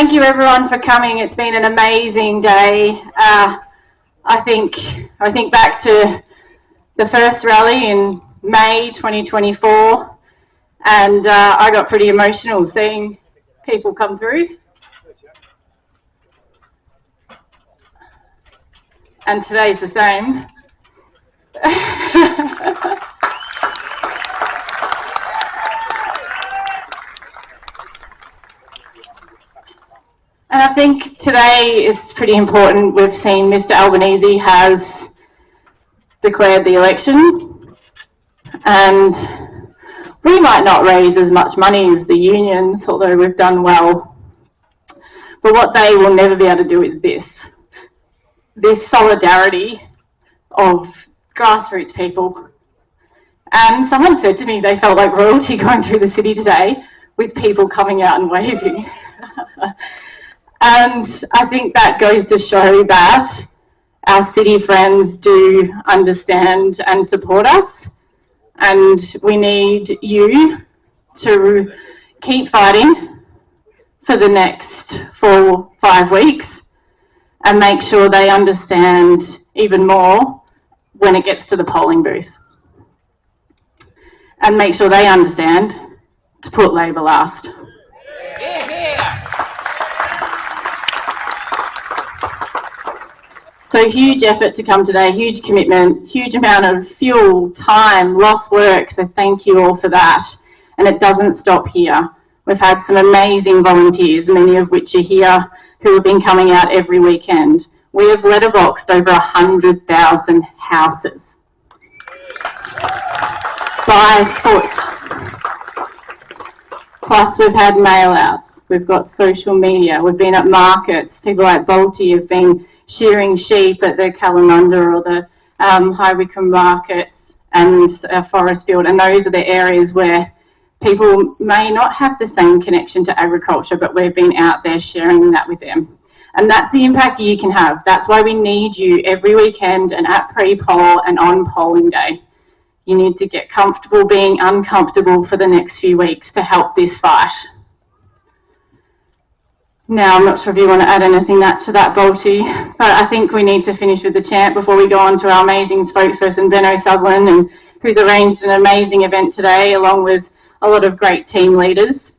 thank you everyone for coming. It's been an amazing day. I think back to the first rally in May 2024, and I got pretty emotional seeing people come through. And today's the same. And I think today is pretty important. We've seen Mr. Albanese has declared the election, and we might not raise as much money as the unions, although we've done well. But what they will never be able to do is this solidarity of grassroots people. And someone said to me they felt like royalty going through the city today with people coming out and waving. And I think that goes to show that our city friends do understand and support us, and we need you to keep fighting for the next 4-5 weeks and make sure they understand even more when it gets to the polling booth, and make sure they understand to put Labor last. So huge effort to come today, huge commitment, huge amount of fuel, time, lost work, so thank you all for that. And it doesn't stop here. We've had some amazing volunteers, many of which are here, who have been coming out every weekend. We have letterboxed over 100,000 houses by foot. Plus we've had mail outs, we've got social media, we've been at markets, people like Balti have been shearing sheep at the Kalamunda or the High Wycombe markets and Forest Field, and those are the areas where people may not have the same connection to agriculture, but we've been out there sharing that with them. And that's the impact you can have. That's why we need you every weekend and at pre-poll and on polling day. You need to get comfortable being uncomfortable for the next few weeks to help this fight. Now, I'm not sure if you want to add anything to that, Balti, but I think we need to finish with the chant before we go on to our amazing spokesperson, Benno Sutherland, and who's arranged an amazing event today, along with a lot of great team leaders.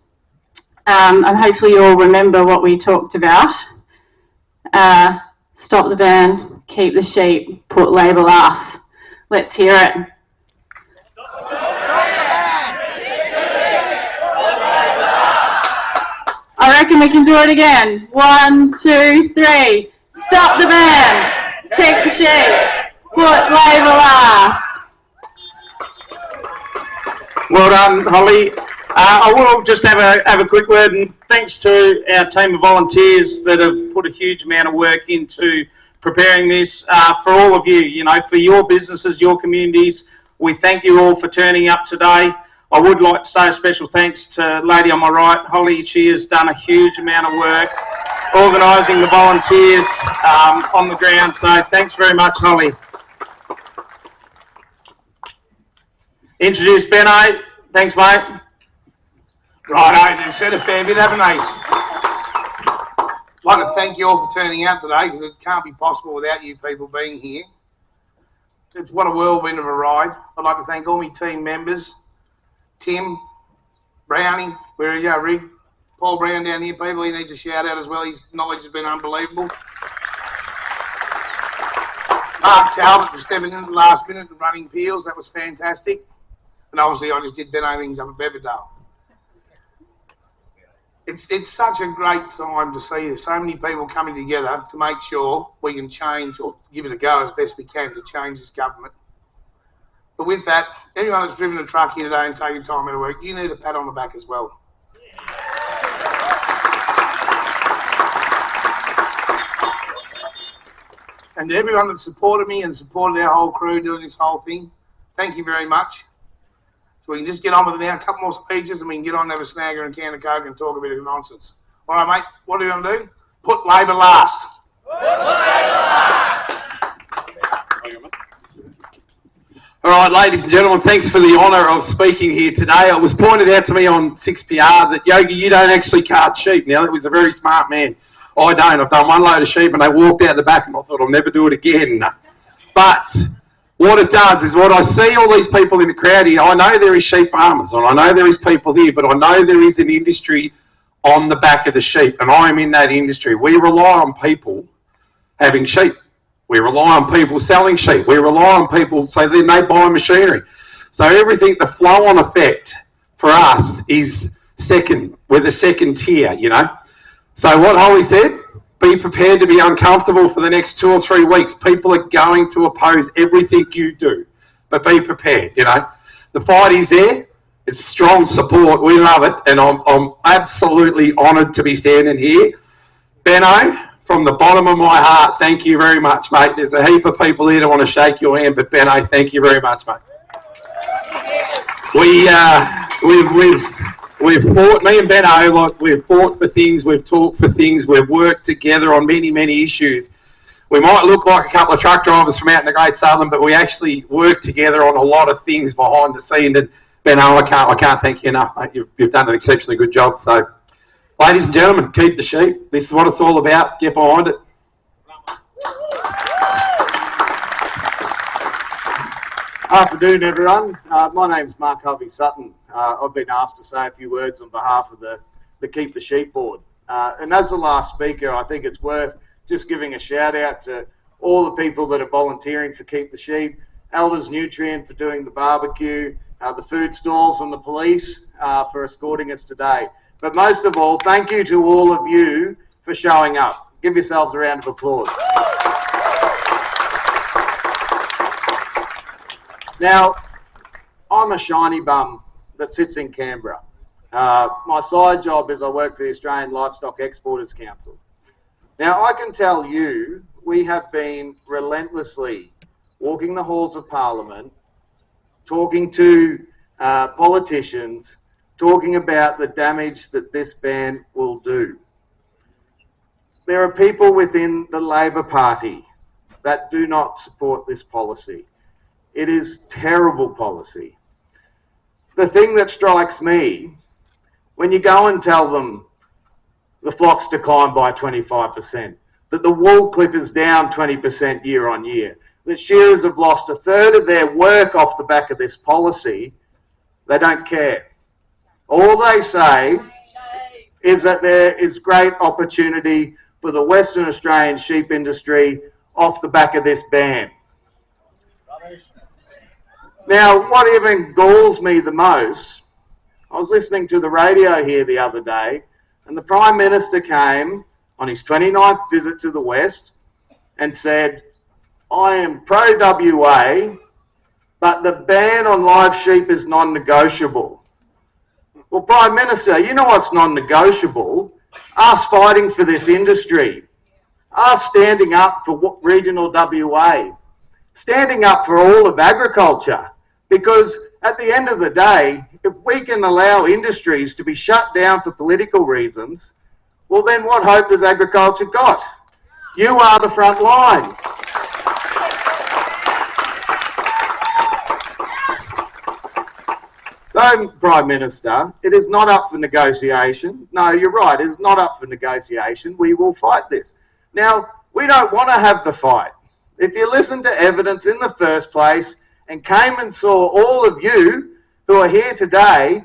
And hopefully you all remember what we talked about. Stop the ban, keep the sheep, put Labor last. Let's hear it. I reckon we can do it again. 1, 2, 3. Stop the ban. Keep the sheep. Put Labor last. Well done, Holly. I will just have a quick word, and thanks to our team of volunteers that have put a huge amount of work into preparing this. For all of you, for your businesses, your communities, we thank you all for turning up today. I would like to say a special thanks to lady on my right, Holly. She has done a huge amount of work organising the volunteers on the ground, so thanks very much, Holly. Introduce Benno. Thanks, mate. Righto, they've said a fair bit, haven't they? I'd like to thank you all for turning out today, because it can't be possible without you people being here. It's what a whirlwind of a ride. I'd like to thank all my team members. Tim, Brownie, where are you, Rig? Paul Brown down here, people, he needs a shout out as well. His knowledge has been unbelievable. Mark Talbot for stepping in at the last minute and running peels, that was fantastic. And obviously I just did Benno things up at Beaverdale. It's such a great time to see so many people coming together to make sure we can change, or give it a go as best we can, to change this government. But with that, anyone that's driven a truck here today and taken time out of work, you need a pat on the back as well. And to everyone that supported me and supported our whole crew doing this whole thing, thank you very much. So we can just get on with it now, a couple more speeches, and we can get on and have a snagger and can of Coke and talk a bit of nonsense. All right, mate, what are you going to do? Put Labor last. Put Labor last. All right, ladies and gentlemen, thanks for the honour of speaking here today. It was pointed out to me on 6PR that, Yogi, you don't actually cart sheep. Now, that was a very smart man. I don't. I've done one load of sheep and they walked out the back and I thought I'll never do it again. But what it does is, what I see all these people in the crowd here, I know there is sheep farmers and I know there is people here, but I know there is an industry on the back of the sheep, and I'm in that industry. We rely on people having sheep. We rely on people selling sheep. We rely on people, so then they buy machinery. So everything, the flow-on effect for us is second. We're the second tier, you know. So what Holly said, be prepared to be uncomfortable for the next 2 or 3 weeks. People are going to oppose everything you do, but be prepared, you know. The fight is there. It's strong support. We love it, and I'm absolutely honoured to be standing here. Benno, from the bottom of my heart, thank you very much, mate. There's a heap of people here that want to shake your hand, but Benno, thank you very much, mate. We've fought, me and Benno, like, we've fought for things, we've talked for things, we've worked together on many, many issues. We might look like a couple of truck drivers from out in the Great Southern, but we actually work together on a lot of things behind the scenes. And Benno, I can't thank you enough, mate. You've done an exceptionally good job. So, ladies and gentlemen, keep the sheep. This is what it's all about. Get behind it. Afternoon, everyone. My name's Mark Harvey Sutton. I've been asked to say a few words on behalf of the Keep the Sheep board. And as the last speaker, I think it's worth just giving a shout out to all the people that are volunteering for Keep the Sheep, Elders Nutrient for doing the barbecue, the food stalls and the police for escorting us today. But most of all, thank you to all of you for showing up. Give yourselves a round of applause. Now, I'm a shiny bum that sits in Canberra. My side job is I work for the Australian Livestock Exporters Council. Now, I can tell you, we have been relentlessly walking the halls of Parliament, talking to politicians, talking about the damage that this ban will do. There are people within the Labor Party that do not support this policy. It is terrible policy. The thing that strikes me, when you go and tell them the flocks declined by 25%, that the wool clip is down 20% year on year, that shearers have lost a third of their work off the back of this policy, they don't care. All they say is that there is great opportunity for the Western Australian sheep industry off the back of this ban. Now, what even galls me the most, I was listening to the radio here the other day, and the Prime Minister came on his 29th visit to the West and said, I am pro-WA, but the ban on live sheep is non-negotiable. Well, Prime Minister, you know what's non-negotiable? Us fighting for this industry, us standing up for regional WA, standing up for all of agriculture, because at the end of the day, if we can allow industries to be shut down for political reasons, well then what hope has agriculture got? You are the front line. So, Prime Minister, it is not up for negotiation. No, you're right, it is not up for negotiation. We will fight this. Now, we don't want to have the fight. If you listen to evidence in the first place and came and saw all of you who are here today,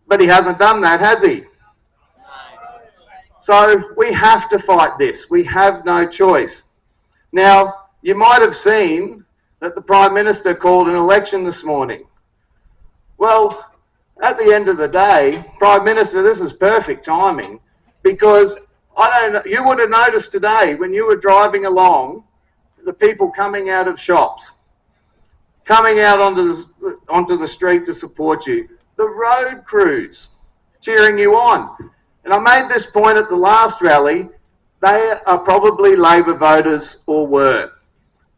but he hasn't done that, has he? So we have to fight this. We have no choice. Now, you might have seen that the Prime Minister called an election this morning. Well, at the end of the day, Prime Minister, this is perfect timing, because you would have noticed today when you were driving along, the people coming out of shops, coming out onto the street to support you, the road crews cheering you on. And I made this point at the last rally, they are probably Labor voters or were.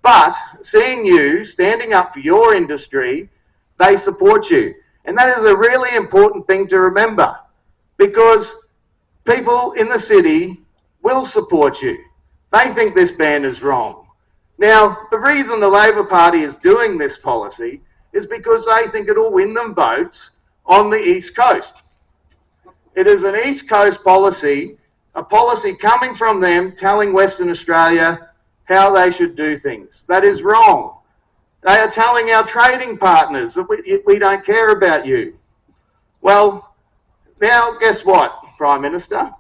But seeing you standing up for your industry, they support you. And that is a really important thing to remember, because people in the city will support you. They think this ban is wrong. Now, the reason the Labor Party is doing this policy is because they think it'll win them votes on the East Coast. It is an East Coast policy, a policy coming from them telling Western Australia how they should do things. That is wrong. They are telling our trading partners that we don't care about you. Well, now guess what, Prime Minister?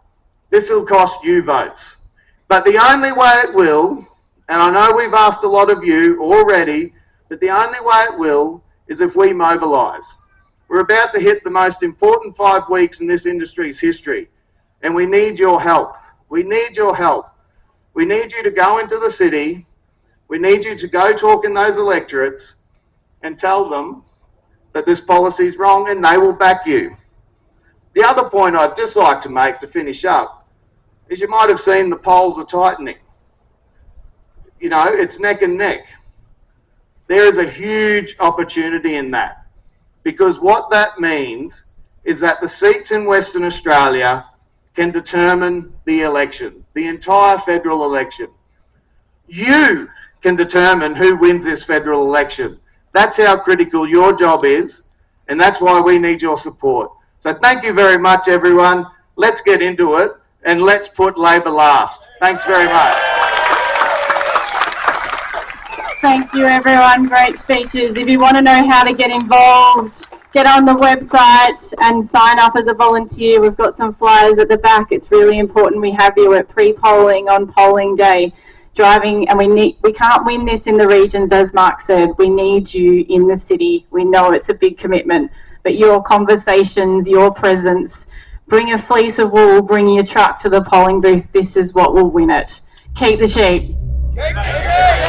This will cost you votes. But the only way it will, and I know we've asked a lot of you already, but the only way it will is if we mobilise. We're about to hit the most important 5 weeks in this industry's history, and we need your help. We need your help. We need you to go into the city. We need you to go talk in those electorates and tell them that this policy is wrong, and they will back you. The other point I'd just like to make to finish up is you might have seen the polls are tightening. You know, it's neck and neck. There is a huge opportunity in that, because what that means is that the seats in Western Australia can determine the election, the entire federal election. You can determine who wins this federal election. That's how critical your job is, and that's why we need your support. So thank you very much, everyone. Let's get into it, and let's put Labor last. Thanks very much. Thank you, everyone. Great speeches. If you want to know how to get involved, get on the website and sign up as a volunteer. We've got some flyers at the back. It's really important we have you at pre-polling on polling day. Driving, and we can't win this in the regions, as Mark said. We need you in the city. We know it's a big commitment, but your conversations, your presence, bring a fleece of wool, bring your truck to the polling booth. This is what will win it. Keep the sheep. Keep the sheep.